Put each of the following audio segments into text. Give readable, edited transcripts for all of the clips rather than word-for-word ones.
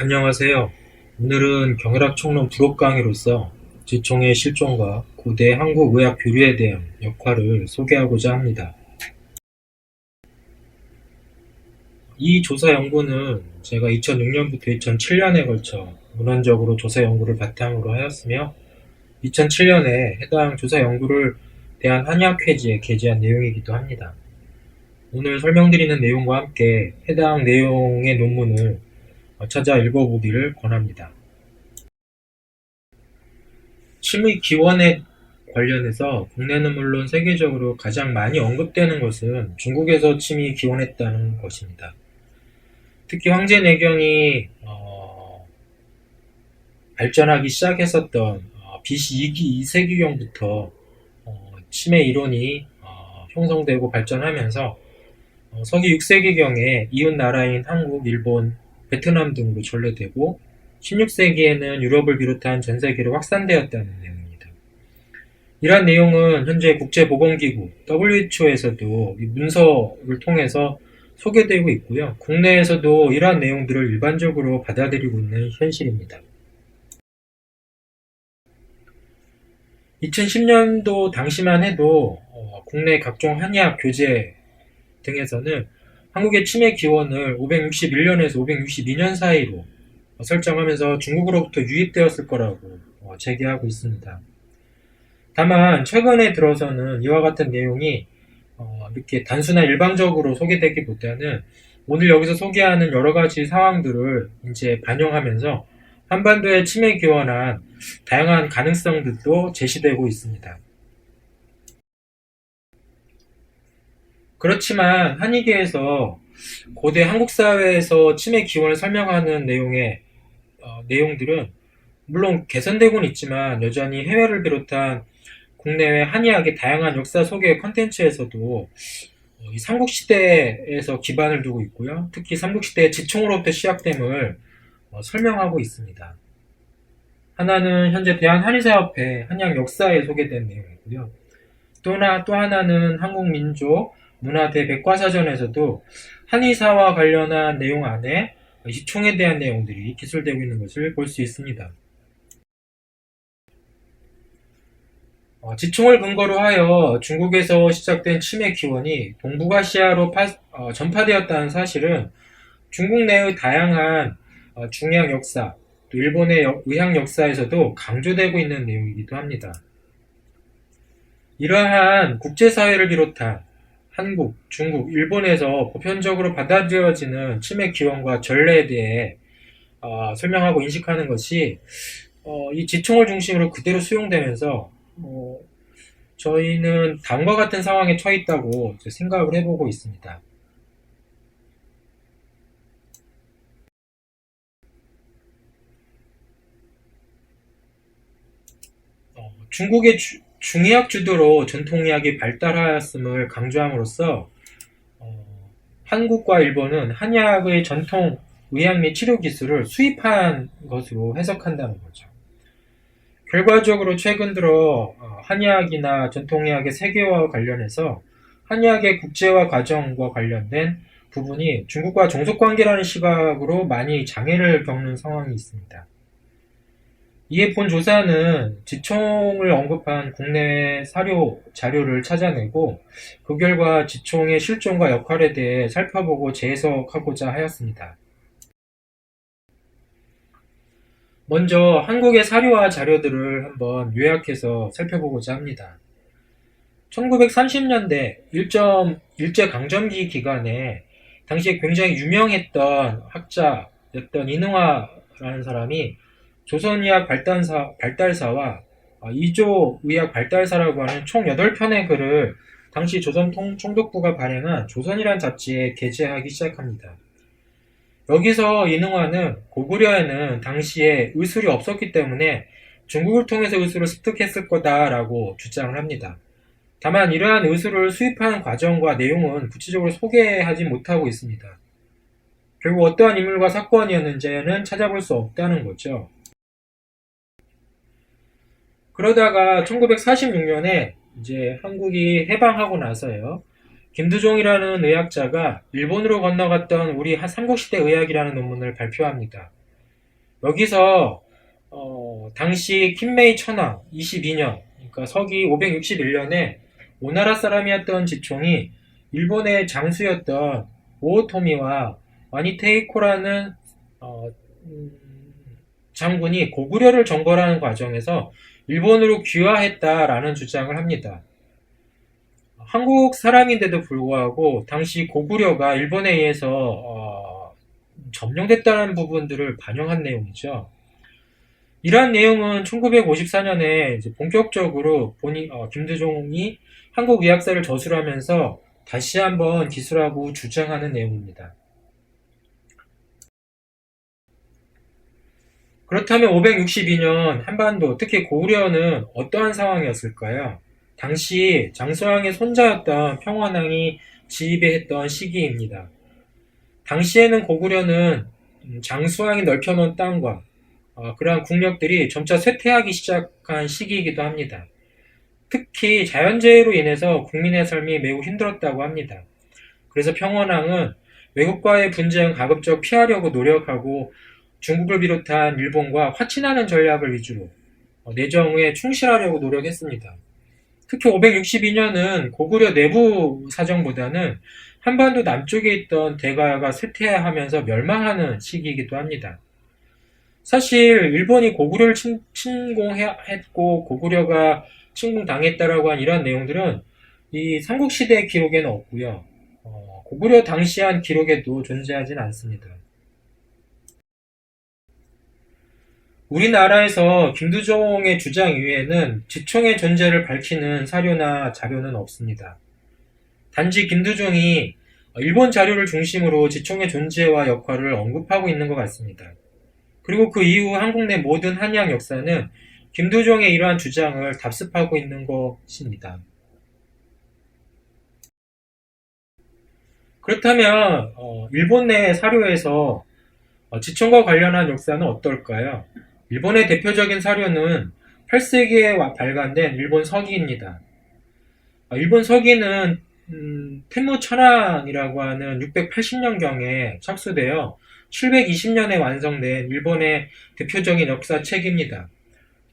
안녕하세요. 오늘은 경혈학 총론 부록 강의로서 지총의 실존과 고대 한국 의학 교류에 대한 역할을 소개하고자 합니다. 이 조사 연구는 제가 2006년부터 2007년에 걸쳐 문헌적으로 조사 연구를 바탕으로 하였으며 2007년에 해당 조사 연구를 대한한의학회지에 게재한 내용이기도 합니다. 오늘 설명드리는 내용과 함께 해당 내용의 논문을 찾아 읽어보기를 권합니다. 침의 기원에 관련해서 국내는 물론 세계적으로 가장 많이 언급되는 것은 중국에서 침이 기원했다는 것입니다. 특히 황제내경이 발전하기 시작했었던 BC 2기 2세기경부터 침의 이론이 형성되고 발전하면서 서기 6세기경에 이웃 나라인 한국, 일본, 베트남 등으로 전래되고 16세기에는 유럽을 비롯한 전 세계로 확산되었다는 내용입니다. 이러한 내용은 현재 국제보건기구 WHO에서도 문서를 통해서 소개되고 있고요. 국내에서도 이러한 내용들을 일반적으로 받아들이고 있는 현실입니다. 2010년도 당시만 해도 국내 각종 한의학 교재 등에서는 한국의 침의 기원을 561년에서 562년 사이로 설정하면서 중국으로부터 유입되었을 거라고 제기하고 있습니다. 다만 최근에 들어서는 이와 같은 내용이 이렇게 단순한 일방적으로 소개되기보다는 오늘 여기서 소개하는 여러 가지 상황들을 이제 반영하면서 한반도의 침에 기원한 다양한 가능성들도 제시되고 있습니다. 그렇지만 한의계에서 고대 한국 사회에서 침의 기원을 설명하는 내용들은 물론 개선되고는 있지만 여전히 해외를 비롯한 국내외 한의학의 다양한 역사 소개 컨텐츠에서도 이 삼국시대에서 기반을 두고 있고요. 특히 삼국시대의 지총으로부터 시작됨을 설명하고 있습니다. 하나는 현재 대한한의사협회 한의학 역사에 소개된 내용이고요. 또 하나는 한국민족 문화대 백과사전에서도 한의사와 관련한 내용 안에 지총에 대한 내용들이 기술되고 있는 것을 볼 수 있습니다. 지총을 근거로 하여 중국에서 시작된 침의 기원이 동북아시아로 전파되었다는 사실은 중국 내의 다양한 중의학 역사, 또 일본의 의학 역사에서도 강조되고 있는 내용이기도 합니다. 이러한 국제사회를 비롯한 한국, 중국, 일본에서 보편적으로 받아들여지는 침의 기원과 전례에 대해 설명하고 인식하는 것이 이 지총을 중심으로 그대로 수용되면서 저희는 다음과 같은 상황에 처해 있다고 생각을 해보고 있습니다. 중국의 중의학 주도로 전통의학이 발달하였음을 강조함으로써 한국과 일본은 한의학의 전통 의학 및 치료 기술을 수입한 것으로 해석한다는 거죠. 결과적으로 최근 들어 한의학이나 전통의학의 세계화와 관련해서 한의학의 국제화 과정과 관련된 부분이 중국과 종속관계라는 시각으로 많이 장애를 겪는 상황이 있습니다. 이에 본 조사는 지총을 언급한 국내 사료 자료를 찾아내고 그 결과 지총의 실존과 역할에 대해 살펴보고 재해석하고자 하였습니다. 먼저 한국의 사료와 자료들을 한번 요약해서 살펴보고자 합니다. 1930년대 일제강점기 기간에 당시에 굉장히 유명했던 학자였던 이능화라는 사람이 조선의학 발달사와 이조의학 발달사라고 하는 총 8편의 글을 당시 조선 총독부가 발행한 조선이란 잡지에 게재하기 시작합니다. 여기서 이능화는 고구려에는 당시에 의술이 없었기 때문에 중국을 통해서 의술을 습득했을 거다라고 주장을 합니다. 다만 이러한 의술을 수입하는 과정과 내용은 구체적으로 소개하지 못하고 있습니다. 결국 어떠한 인물과 사건이었는지는 찾아볼 수 없다는 거죠. 그러다가 1946년에 이제 한국이 해방하고 나서요. 김두종이라는 의학자가 일본으로 건너갔던 우리 삼국시대 의학이라는 논문을 발표합니다. 여기서 당시 킨메이 천황 22년, 그러니까 서기 561년에 오나라 사람이었던 지총이 일본의 장수였던 오토미와 와니테이코라는 어, 음, 장군이 고구려를 정벌하는 과정에서 일본으로 귀화했다라는 주장을 합니다. 한국 사람인데도 불구하고 당시 고구려가 일본에 의해서 점령됐다는 부분들을 반영한 내용이죠. 이러한 내용은 1954년에 이제 본격적으로 김대중이 한국 의학사를 저술하면서 다시 한번 기술하고 주장하는 내용입니다. 그렇다면 562년 한반도, 특히 고구려는 어떠한 상황이었을까요? 당시 장수왕의 손자였던 평원왕이 지휘했던 시기입니다. 당시에는 고구려는 장수왕이 넓혀놓은 땅과 그러한 국력들이 점차 쇠퇴하기 시작한 시기이기도 합니다. 특히 자연재해로 인해서 국민의 삶이 매우 힘들었다고 합니다. 그래서 평원왕은 외국과의 분쟁 가급적 피하려고 노력하고 중국을 비롯한 일본과 화친하는 전략을 위주로 내정에 충실하려고 노력했습니다. 특히 562년은 고구려 내부 사정보다는 한반도 남쪽에 있던 대가야가 쇠퇴하면서 멸망하는 시기이기도 합니다. 사실 일본이 고구려를 침공했고 고구려가 침공당했다라고 한 이러한 내용들은 이 삼국시대 기록에는 없고요. 고구려 당시한 기록에도 존재하진 않습니다. 우리나라에서 김두종의 주장 이외에는 지총의 존재를 밝히는 사료나 자료는 없습니다. 단지 김두종이 일본 자료를 중심으로 지총의 존재와 역할을 언급하고 있는 것 같습니다. 그리고 그 이후 한국 내 모든 한양 역사는 김두종의 이러한 주장을 답습하고 있는 것입니다. 그렇다면 일본 내 사료에서 지총과 관련한 역사는 어떨까요? 일본의 대표적인 사료는 8세기에 발간된 일본 서기입니다. 일본 서기는 텐무 천황이라고 하는 680년경에 착수되어 720년에 완성된 일본의 대표적인 역사책입니다.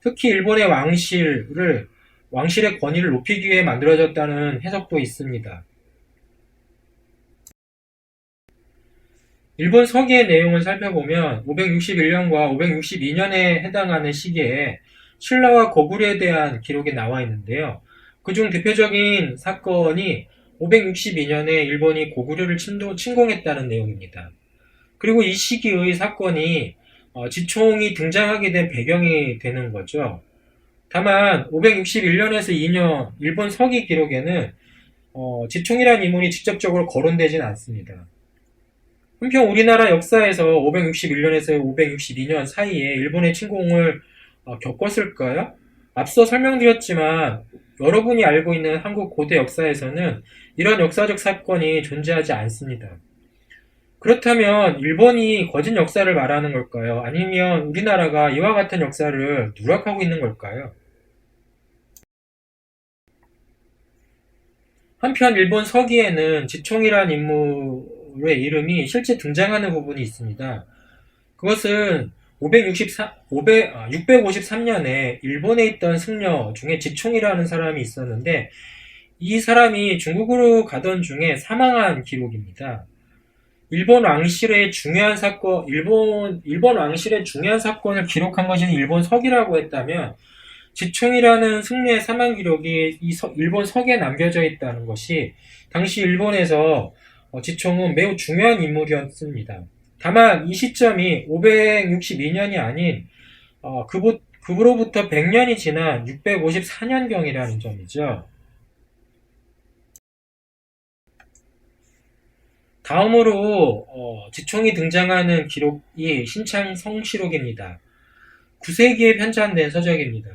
특히 일본의 왕실의 권위를 높이기 위해 만들어졌다는 해석도 있습니다. 일본 서기의 내용을 살펴보면 561년과 562년에 해당하는 시기에 신라와 고구려에 대한 기록이 나와 있는데요. 그중 대표적인 사건이 562년에 일본이 고구려를 침공했다는 내용입니다. 그리고 이 시기의 사건이 지총이 등장하게 된 배경이 되는 거죠. 다만 561년에서 2년 일본 서기 기록에는 지총이라는 인물이 직접적으로 거론되진 않습니다. 한편 우리나라 역사에서 561년에서 562년 사이에 일본의 침공을 겪었을까요? 앞서 설명드렸지만 여러분이 알고 있는 한국 고대 역사에서는 이런 역사적 사건이 존재하지 않습니다. 그렇다면 일본이 거짓 역사를 말하는 걸까요? 아니면 우리나라가 이와 같은 역사를 누락하고 있는 걸까요? 한편 일본 서기에는 지총이라는 인물의 이름이 실제 등장하는 부분이 있습니다. 그것은 653년에 일본에 있던 승려 중에 지총이라는 사람이 있었는데 이 사람이 중국으로 가던 중에 사망한 기록입니다. 일본 왕실의 중요한 사건을 기록한 것이 일본 서기라고 했다면 지총이라는 승려의 사망 기록이 일본 서기에 남겨져 있다는 것이 당시 일본에서 지총은 매우 중요한 인물이었습니다. 다만 이 시점이 562년이 아닌 그로부터 100년이 지난 654년경이라는 점이죠. 다음으로 지총이 등장하는 기록이 신창성시록입니다. 9세기에 편찬된 서적입니다.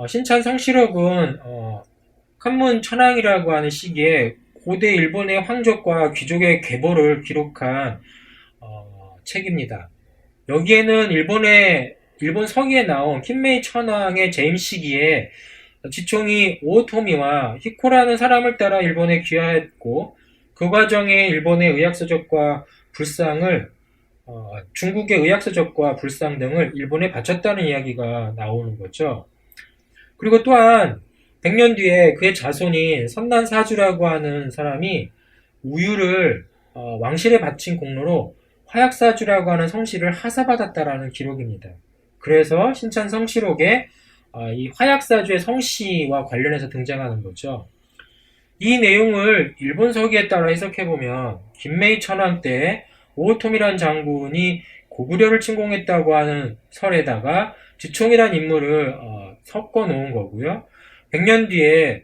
신창성시록은 관문 천황이라고 하는 시기에 고대 일본의 황족과 귀족의 계보를 기록한 책입니다. 여기에는 일본 서기에 나온 킨메이 천황의 재임 시기에 지총이 오토미와 히코라는 사람을 따라 일본에 귀화했고 그 과정에 일본의 의학서적과 불상을 중국의 의학서적과 불상 등을 일본에 바쳤다는 이야기가 나오는 거죠. 그리고 또한 100년 뒤에 그의 자손인 선난사주라고 하는 사람이 우유를 왕실에 바친 공로로 화약사주라고 하는 성씨를 하사받았다라는 기록입니다. 그래서 신찬 성시록에 이 화약사주의 성씨와 관련해서 등장하는 거죠. 이 내용을 일본 서기에 따라 해석해보면 김메이 천황 때 오토미란 장군이 고구려를 침공했다고 하는 설에다가 지총이란 인물을 섞어 놓은 거고요. 100년 뒤에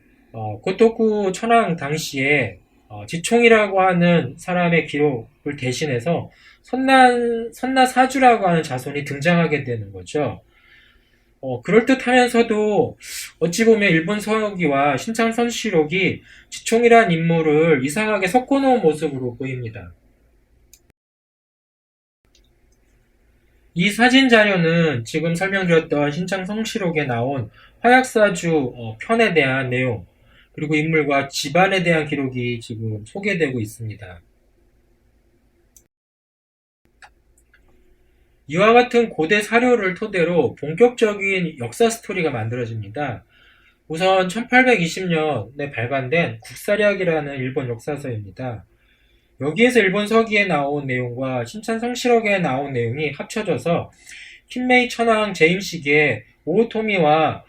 고토쿠 천황 당시에 지총이라고 하는 사람의 기록을 대신해서 선나사주라고 하는 자손이 등장하게 되는 거죠. 그럴듯하면서도 어찌 보면 일본 서기와 신창선시록이 지총이란 인물을 이상하게 섞어놓은 모습으로 보입니다. 이 사진 자료는 지금 설명드렸던 신창성시록에 나온 화약사주 편에 대한 내용, 그리고 인물과 집안에 대한 기록이 지금 소개되고 있습니다. 이와 같은 고대 사료를 토대로 본격적인 역사 스토리가 만들어집니다. 우선 1820년에 발간된 국사략이라는 일본 역사서입니다. 여기에서 일본 서기에 나온 내용과 신찬성시록에 나온 내용이 합쳐져서 킨메이 천황 재임 시기에 오토미와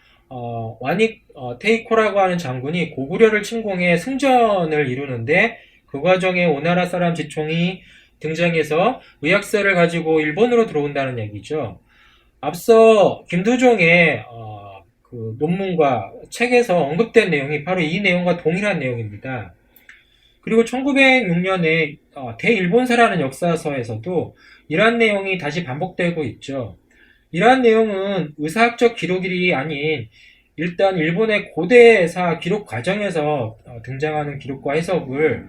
와닉 테이코라고 하는 장군이 고구려를 침공해 승전을 이루는데 그 과정에 오나라 사람 지총이 등장해서 의학서를 가지고 일본으로 들어온다는 얘기죠. 앞서 김두종의 그 논문과 책에서 언급된 내용이 바로 이 내용과 동일한 내용입니다. 그리고 1906년에 대일본사라는 역사서에서도 이러한 내용이 다시 반복되고 있죠. 이러한 내용은 의사학적 기록이 아닌 일단 일본의 고대사 기록 과정에서 등장하는 기록과 해석을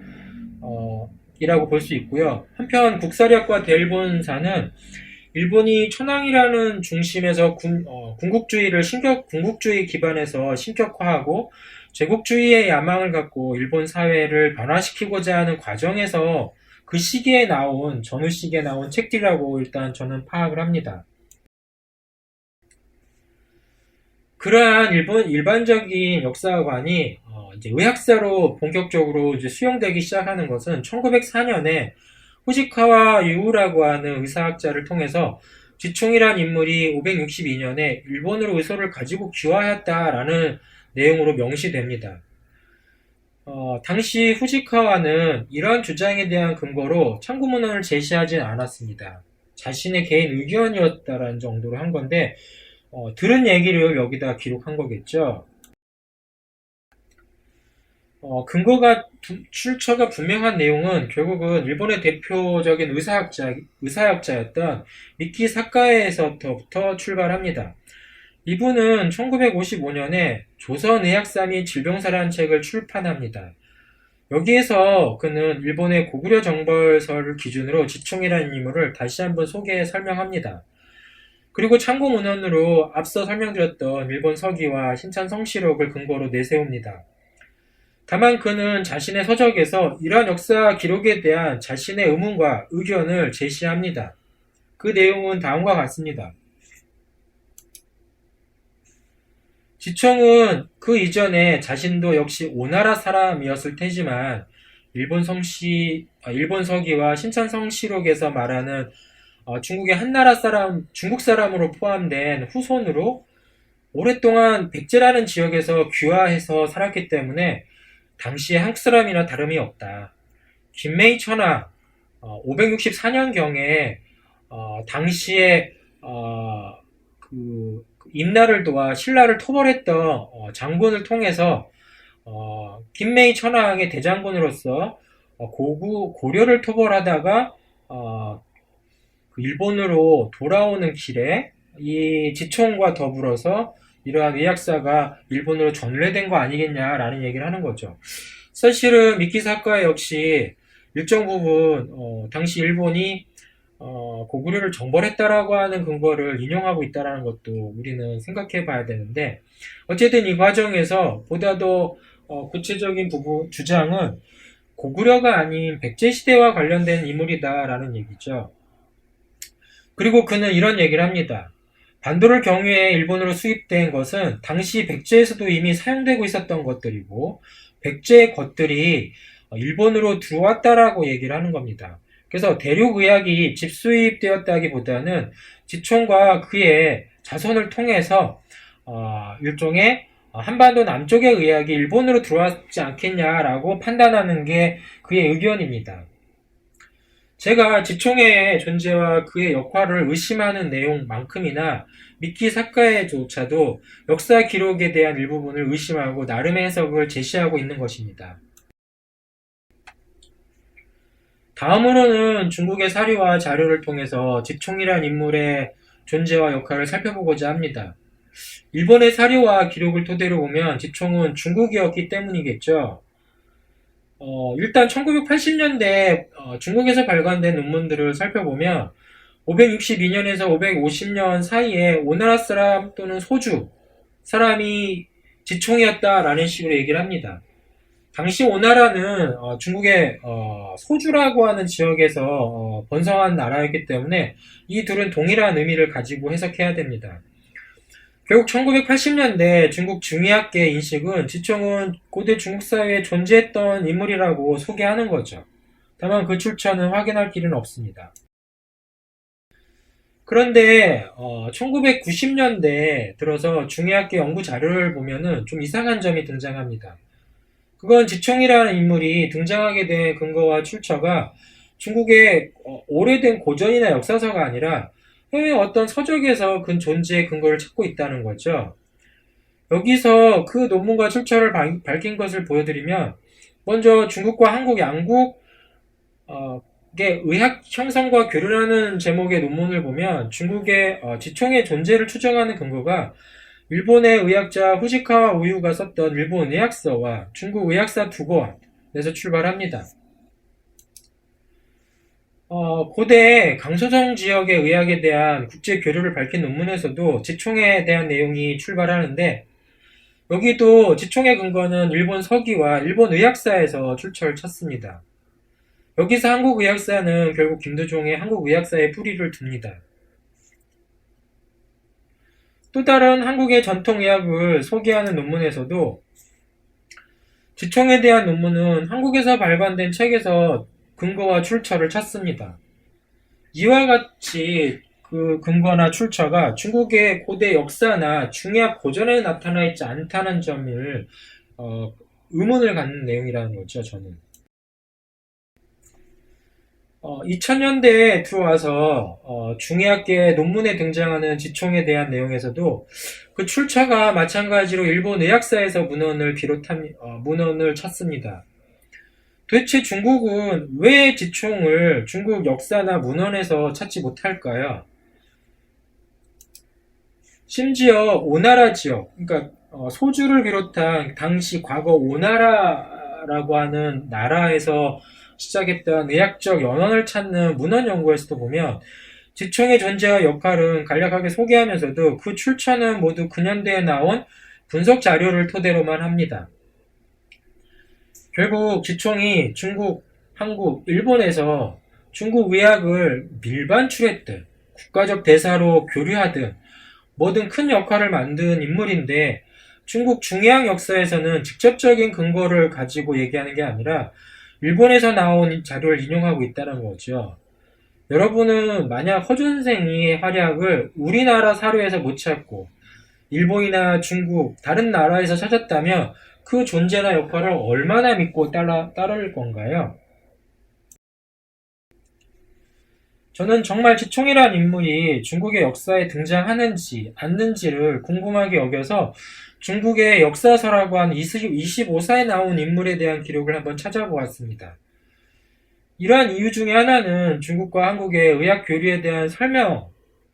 이라고 볼 수 있고요. 한편 국사략과 대일본사는 일본이 천황이라는 중심에서 군국주의를 군국주의 기반에서 신격화하고 제국주의의 야망을 갖고 일본 사회를 변화시키고자 하는 과정에서 그 시기에 나온 전후 시기에 나온 책들이라고 일단 저는 파악을 합니다. 그러한 일반적인 역사관이 이제 의학사로 본격적으로 이제 수용되기 시작하는 것은 1904년에 후지카와 유우라고 하는 의사학자를 통해서 지총이란 인물이 562년에 일본으로 의소를 가지고 귀화했다라는 내용으로 명시됩니다. 당시 후지카와는 이러한 주장에 대한 근거로 참고문헌을 제시하진 않았습니다. 자신의 개인 의견이었다라는 정도로 한 건데 들은 얘기를 여기다 기록한 거겠죠. 출처가 분명한 내용은 결국은 일본의 대표적인 의사학자였던 미키 사카에서부터 출발합니다. 이분은 1955년에 조선의학사 및 질병사라는 책을 출판합니다. 여기에서 그는 일본의 고구려 정벌서를 기준으로 지총이라는 인물을 다시 한번 설명합니다. 그리고 참고 문헌으로 앞서 설명드렸던 일본 서기와 신찬 성시록을 근거로 내세웁니다. 다만 그는 자신의 서적에서 이러한 역사 기록에 대한 자신의 의문과 의견을 제시합니다. 그 내용은 다음과 같습니다. 지총은 그 이전에 자신도 역시 오나라 사람이었을 테지만 일본 서기와 신찬 성시록에서 말하는 중국의 한나라 사람, 중국 사람으로 포함된 후손으로 오랫동안 백제라는 지역에서 귀화해서 살았기 때문에 당시의 한국 사람이나 다름이 없다. 김메이 천황 564년경에 당시에 그 임나를 도와 신라를 토벌했던 장군을 통해서 김메이 천황의 대장군으로서 고려를 토벌하다가 일본으로 돌아오는 길에 이 지총과 더불어서 이러한 의학사가 일본으로 전래된 거 아니겠냐라는 얘기를 하는 거죠. 사실은 미키사카 역시 일정 부분 당시 일본이 고구려를 정벌했다라고 하는 근거를 인용하고 있다는 것도 우리는 생각해 봐야 되는데 어쨌든 이 과정에서 보다 더 구체적인 주장은 고구려가 아닌 백제시대와 관련된 인물이다라는 얘기죠. 그리고 그는 이런 얘기를 합니다. 반도를 경유해 일본으로 수입된 것은 당시 백제에서도 이미 사용되고 있었던 것들이고 백제의 것들이 일본으로 들어왔다라고 얘기를 하는 겁니다. 그래서 대륙의학이 집수입되었다기보다는 지총과 그의 자손을 통해서 일종의 한반도 남쪽의 의학이 일본으로 들어왔지 않겠냐라고 판단하는 게 그의 의견입니다. 제가 지총의 존재와 그의 역할을 의심하는 내용만큼이나 미키 사카에조차도 역사 기록에 대한 일부분을 의심하고 나름의 해석을 제시하고 있는 것입니다. 다음으로는 중국의 사료와 자료를 통해서 지총이란 인물의 존재와 역할을 살펴보고자 합니다. 일본의 사료와 기록을 토대로 보면 지총은 중국이었기 때문이겠죠. 일단 1980년대 중국에서 발간된 논문들을 살펴보면 562년에서 550년 사이에 오나라 사람 또는 소주 사람이 지총이었다라는 식으로 얘기를 합니다. 당시 오나라는 중국의 소주라고 하는 지역에서 번성한 나라였기 때문에 이 둘은 동일한 의미를 가지고 해석해야 됩니다. 결국 1980년대 중국 중의학계 인식은 지총은 고대 중국 사회에 존재했던 인물이라고 소개하는 거죠. 다만 그 출처는 확인할 길은 없습니다. 그런데 1990년대 들어서 중의학계 연구 자료를 보면은 좀 이상한 점이 등장합니다. 그건 지총이라는 인물이 등장하게 된 근거와 출처가 중국의 오래된 고전이나 역사서가 아니라 해외 어떤 서적에서 그 존재의 근거를 찾고 있다는 거죠. 여기서 그 논문과 출처를 밝힌 것을 보여드리면 먼저 중국과 한국 양국의 의학 형성과 교류라는 제목의 논문을 보면 중국의 지총의 존재를 추정하는 근거가 일본의 의학자 후지카와 우유가 썼던 일본 의학서와 중국 의학사 두 권에서 출발합니다. 고대 강소정 지역의 의학에 대한 국제 교류를 밝힌 논문에서도 지총에 대한 내용이 출발하는데 여기도 지총의 근거는 일본 서기와 일본 의학사에서 출처를 찾습니다. 여기서 한국 의학사는 결국 김두종의 한국 의학사에 뿌리를 둡니다. 또 다른 한국의 전통의학을 소개하는 논문에서도 지총에 대한 논문은 한국에서 발간된 책에서 근거와 출처를 찾습니다. 이와 같이 그 근거나 출처가 중국의 고대 역사나 중의학 고전에 나타나 있지 않다는 점을 의문을 갖는 내용이라는 거죠, 저는. 2000년대에 들어와서 중의학계 논문에 등장하는 지총에 대한 내용에서도 그 출처가 마찬가지로 일본 의학사에서 문헌을 찾습니다. 도대체 중국은 왜 지총을 중국 역사나 문헌에서 찾지 못할까요? 심지어 오나라 지역, 그러니까 소주를 비롯한 당시 과거 오나라라고 하는 나라에서 시작했던 의학적 연원을 찾는 문헌 연구에서도 보면 지총의 존재와 역할은 간략하게 소개하면서도 그 출처는 모두 근현대에 나온 분석 자료를 토대로만 합니다. 결국 지총이 중국, 한국, 일본에서 중국 의학을 밀반출했든 국가적 대사로 교류하든 뭐든 큰 역할을 만든 인물인데 중국 중의학 역사에서는 직접적인 근거를 가지고 얘기하는 게 아니라 일본에서 나온 자료를 인용하고 있다는 거죠. 여러분은 만약 허준 선생이 활약을 우리나라 사료에서 못 찾고 일본이나 중국, 다른 나라에서 찾았다면 그 존재나 역할을 얼마나 믿고 따를 건가요? 저는 정말 지총이라는 인물이 중국의 역사에 등장하는지 않는지를 궁금하게 여겨서 중국의 역사서라고 한 25사에 나온 인물에 대한 기록을 한번 찾아보았습니다. 이러한 이유 중에 하나는 중국과 한국의 의학 교류에 대한 설명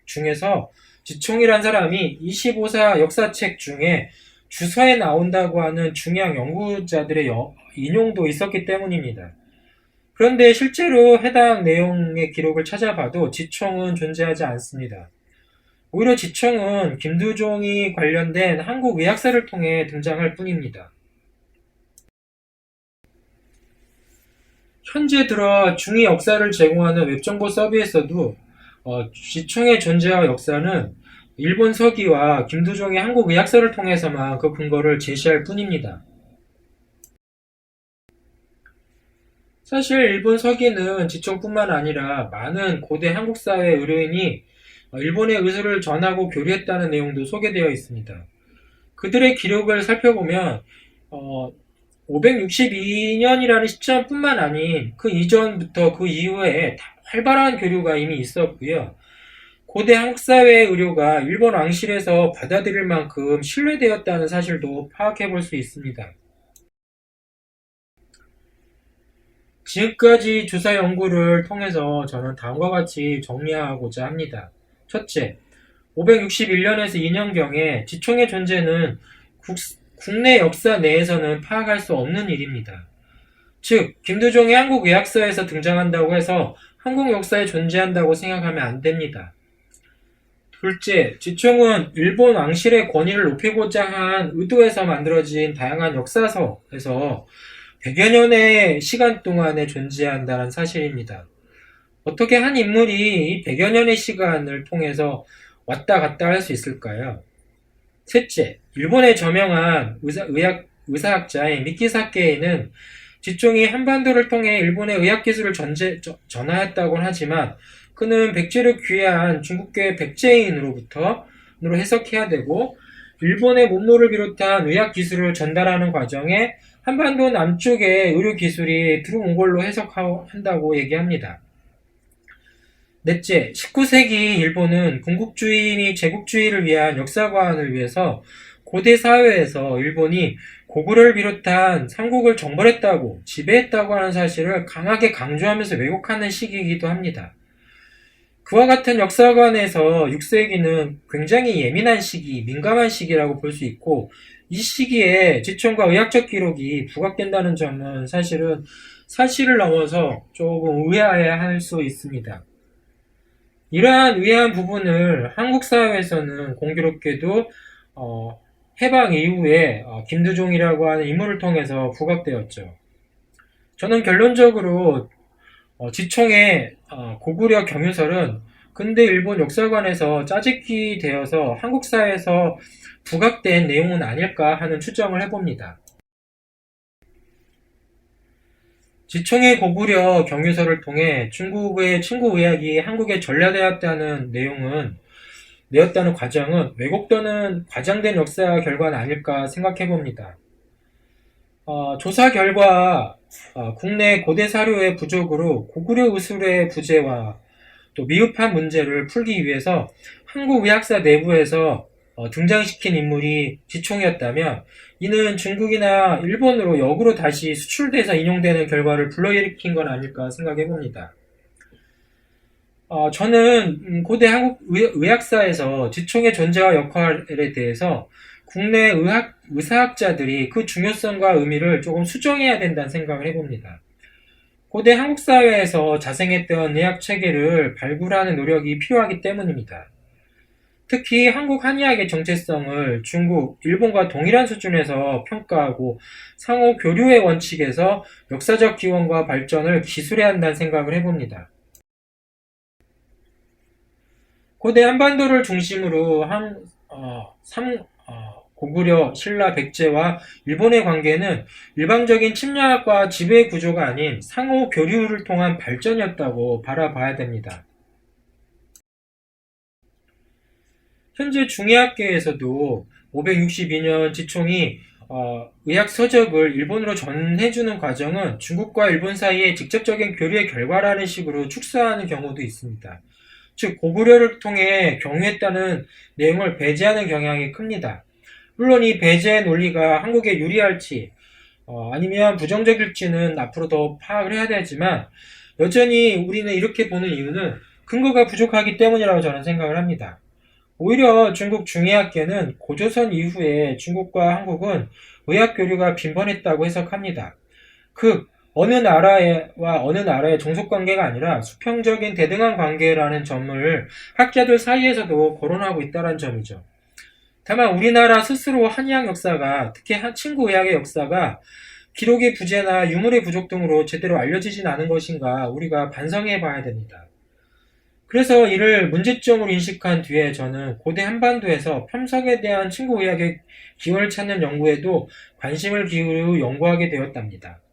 중에서 지총이란 사람이 25사 역사책 중에 주서에 나온다고 하는 중요한 연구자들의 인용도 있었기 때문입니다. 그런데 실제로 해당 내용의 기록을 찾아봐도 지총은 존재하지 않습니다. 오히려 지총은 김두종이 관련된 한국 의학사를 통해 등장할 뿐입니다. 현재 들어 중의 역사를 제공하는 웹정보 서비스에서도 지총의 존재와 역사는 일본 서기와 김두종의 한국 의학서를 통해서만 그 근거를 제시할 뿐입니다. 사실 일본 서기는 지총뿐만 아니라 많은 고대 한국 사회 의료인이 일본의 의술을 전하고 교류했다는 내용도 소개되어 있습니다. 그들의 기록을 살펴보면 562년이라는 시점뿐만 아닌 그 이전부터 그 이후에 활발한 교류가 이미 있었고요. 고대 한국 사회의 의료가 일본 왕실에서 받아들일 만큼 신뢰되었다는 사실도 파악해 볼 수 있습니다. 지금까지 조사 연구를 통해서 저는 다음과 같이 정리하고자 합니다. 첫째, 561년에서 2년경에 지총의 존재는 국내 역사 내에서는 파악할 수 없는 일입니다. 즉, 김두종의 한국의학서에서 등장한다고 해서 한국 역사에 존재한다고 생각하면 안 됩니다. 둘째, 지총은 일본 왕실의 권위를 높이고자 한 의도에서 만들어진 다양한 역사서에서 100여 년의 시간 동안에 존재한다는 사실입니다. 어떻게 한 인물이 이 100여 년의 시간을 통해서 왔다 갔다 할 수 있을까요? 셋째, 일본의 저명한 의사학자인 미키사케이는 지총이 한반도를 통해 일본의 의학기술을 전하였다고 하지만 그는 백제를 귀화한 중국계 백제인으로부터 해석해야 되고 일본의 문물을 비롯한 의학기술을 전달하는 과정에 한반도 남쪽의 의료기술이 들어온 걸로 해석한다고 얘기합니다. 넷째, 19세기 일본은 군국주의 제국주의를 위한 역사관을 위해서 고대 사회에서 일본이 고구려를 비롯한 삼국을 정벌했다고 지배했다고 하는 사실을 강하게 강조하면서 왜곡하는 시기이기도 합니다. 그와 같은 역사관에서 6세기는 굉장히 예민한 시기, 민감한 시기라고 볼 수 있고 이 시기에 지총과 의학적 기록이 부각된다는 점은 사실은 사실을 넘어서 조금 의아해할 수 있습니다. 이러한 의아한 부분을 한국 사회에서는 공교롭게도 해방 이후에 김두종이라고 하는 인물을 통해서 부각되었죠. 저는 결론적으로 지총의 고구려 경유설은 근대 일본 역사관에서 짜집기 되어서 한국 사회에서 부각된 내용은 아닐까 하는 추정을 해봅니다. 지총의 고구려 경유설을 통해 중국의 친구 의학이 한국에 전래되었다는 과정은 왜곡되는 과장된 역사 결과는 아닐까 생각해봅니다. 조사 결과 국내 고대 사료의 부족으로 고구려 의술의 부재와 또 미흡한 문제를 풀기 위해서 한국 의학사 내부에서 등장시킨 인물이 지총이었다면 이는 중국이나 일본으로 역으로 다시 수출돼서 인용되는 결과를 불러일으킨 건 아닐까 생각해봅니다. 저는 고대 한국 의학사에서 지총의 존재와 역할에 대해서 국내 의사학자들이 그 중요성과 의미를 조금 수정해야 된다는 생각을 해봅니다. 고대 한국 사회에서 자생했던 의학 체계를 발굴하는 노력이 필요하기 때문입니다. 특히 한국 한의학의 정체성을 중국, 일본과 동일한 수준에서 평가하고 상호 교류의 원칙에서 역사적 기원과 발전을 기술해야 한다는 생각을 해봅니다. 고대 한반도를 중심으로 고구려, 신라, 백제와 일본의 관계는 일방적인 침략과 지배 구조가 아닌 상호 교류를 통한 발전이었다고 바라봐야 됩니다. 현재 중의학계에서도 562년 지총이 의학 서적을 일본으로 전해주는 과정은 중국과 일본 사이의 직접적인 교류의 결과라는 식으로 축소하는 경우도 있습니다. 즉 고구려를 통해 경유했다는 내용을 배제하는 경향이 큽니다. 물론 이 배제의 논리가 한국에 유리할지 아니면 부정적일지는 앞으로 더 파악을 해야 되지만 여전히 우리는 이렇게 보는 이유는 근거가 부족하기 때문이라고 저는 생각을 합니다. 오히려 중국 중의학계는 고조선 이후에 중국과 한국은 의학 교류가 빈번했다고 해석합니다. 어느 나라의 종속 관계가 아니라 수평적인 대등한 관계라는 점을 학자들 사이에서도 거론하고 있다는 점이죠. 다만 우리나라 스스로 한의학 역사가, 특히 친구 의학의 역사가 기록의 부재나 유물의 부족 등으로 제대로 알려지진 않은 것인가 우리가 반성해 봐야 됩니다. 그래서 이를 문제점으로 인식한 뒤에 저는 고대 한반도에서 첨석에 대한 층고의학의 기원을 찾는 연구에도 관심을 기울여 연구하게 되었답니다.